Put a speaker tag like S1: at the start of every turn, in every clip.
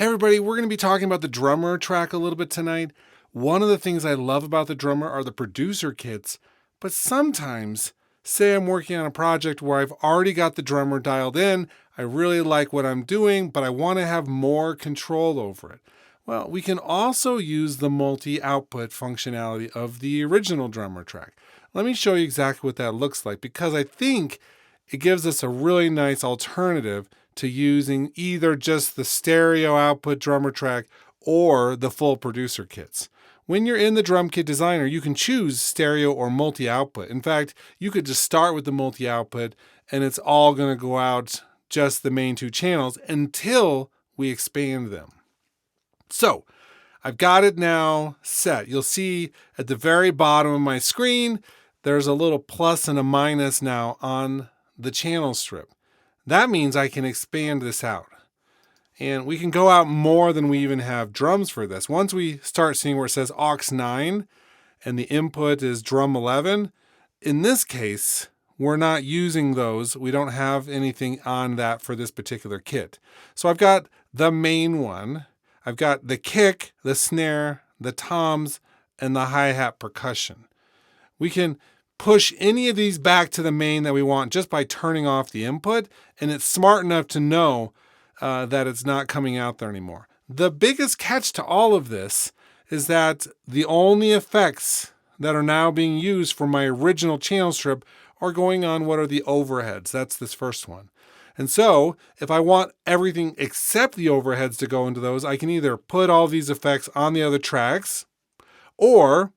S1: Everybody, we're going to be talking about the drummer track a little bit tonight. One of the things I love about the drummer are the producer kits, but sometimes, say I'm working on a project where I've already got the drummer dialed in, I really like what I'm doing, but I want to have more control over it. Well, we can also use the multi-output functionality of the original drummer track. Let me show you exactly what that looks like, because I think it gives us a really nice alternative to using either just the stereo output drummer track or the full producer kits. When you're in the drum kit designer, you can choose stereo or multi-output. In fact, you could just start with the multi-output and it's all going to go out just the main two channels until we expand them. So I've got it now set. You'll see at the very bottom of my screen, there's a little plus and a minus now on the channel strip. That means I can expand this out. And we can go out more than we even have drums for this. Once we start seeing where it says aux 9 and the input is drum 11, in this case, we're not using those. We don't have anything on that for this particular kit. So I've got the main one. I've got the kick, the snare, the toms, and the hi-hat percussion. We can push any of these back to the main that we want just by turning off the input, and it's smart enough to know that it's not coming out there anymore. The biggest catch to all of this is that the only effects that are now being used for my original channel strip are going on what are the overheads. That's this first one. And so if I want everything except the overheads to go into those, I can either put all these effects on the other tracks, or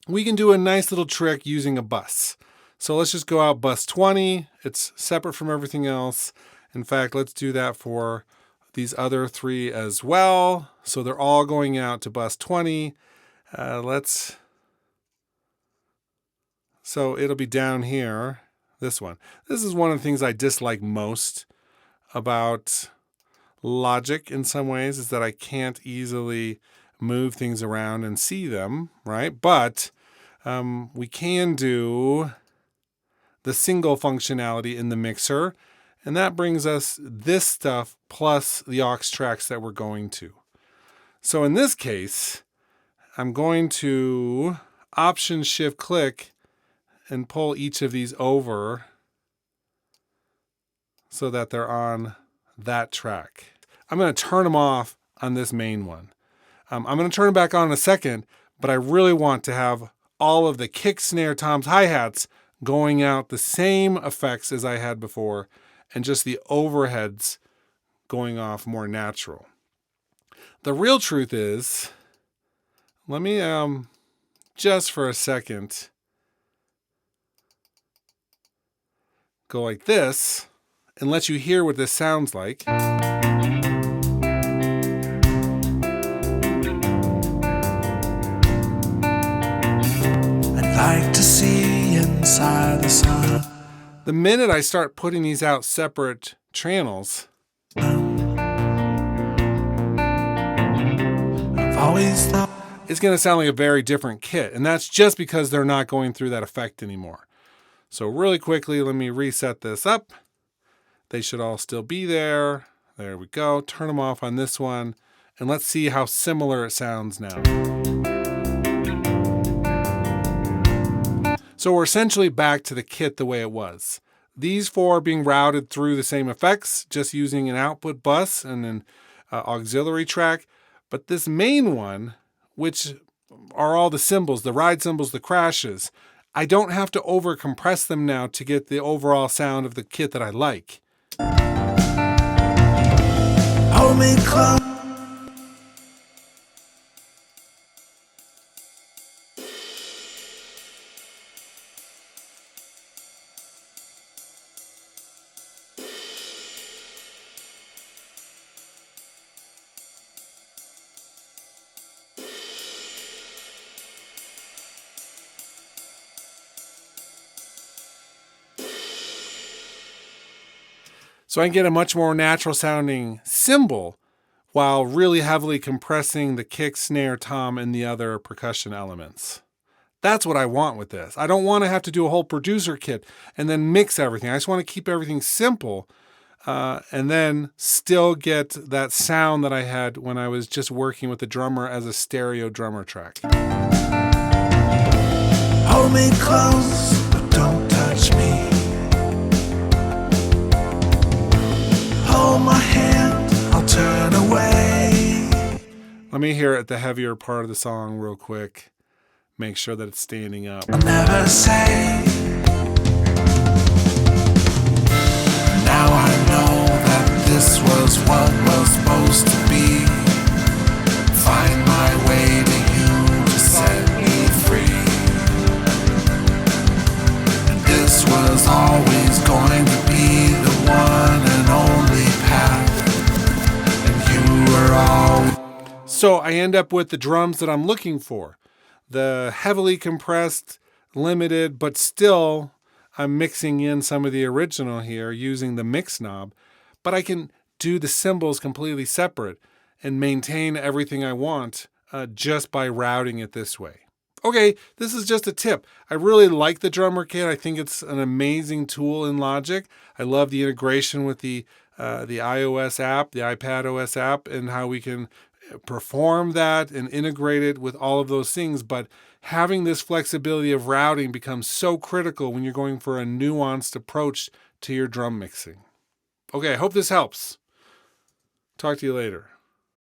S1: we can do a nice little trick using a bus. So let's just go out bus 20. It's separate from everything else. In fact, let's do that for these other three as well. So they're all going out to bus 20. So it'll be down here, this one. This is one of the things I dislike most about Logic in some ways, is that I can't easily move things around and see them, right? But we can do the single functionality in the mixer, and that brings us this stuff plus the aux tracks that we're going to. So in this case, I'm going to Option Shift click and pull each of these over so that they're on that track. I'm going to turn them off on this main one. I'm going to turn them back on in a second, but I really want to have all of the kick, snare, toms, hi-hats going out the same effects as I had before, and just the overheads going off more natural. The real truth is, let me just for a second go like this and let you hear what this sounds like. Like to see inside the sun. The minute I start putting these out separate channels, I've always thought it's going to sound like a very different kit. And that's just because they're not going through that effect anymore. So really quickly, let me reset this up. They should all still be there. There we go. Turn them off on this one. And let's see how similar it sounds now. So we're essentially back to the kit the way it was. These four are being routed through the same effects, just using an output bus and an auxiliary track. But this main one, which are all the cymbals, the ride cymbals, the crashes, I don't have to over compress them now to get the overall sound of the kit that I like. Hold me close. So I can get a much more natural sounding cymbal while really heavily compressing the kick, snare, tom, and the other percussion elements. That's what I want with this. I don't want to have to do a whole producer kit and then mix everything. I just want to keep everything simple and then still get that sound that I had when I was just working with the drummer as a stereo drummer track.
S2: Hold me close, but don't touch me. Hold my hand, I'll turn away.
S1: Let me hear it, the heavier part of the song real quick. Make sure that it's standing up.
S2: I'll never say. Now I know that this was what was supposed to be. Find my way to you to set me free. And this was always going to be the one and only path. And you were all.
S1: So I end up with the drums that I'm looking for. The heavily compressed, limited, but still I'm mixing in some of the original here using the mix knob, but I can do the cymbals completely separate and maintain everything I want just by routing it this way. Okay, this is just a tip. I really like the Drummer Kit. I think it's an amazing tool in Logic. I love the integration with the iOS app, the iPad OS app, and how we can perform that and integrate it with all of those things. But having this flexibility of routing becomes so critical when you're going for a nuanced approach to your drum mixing. Okay, I hope this helps. Talk to you later.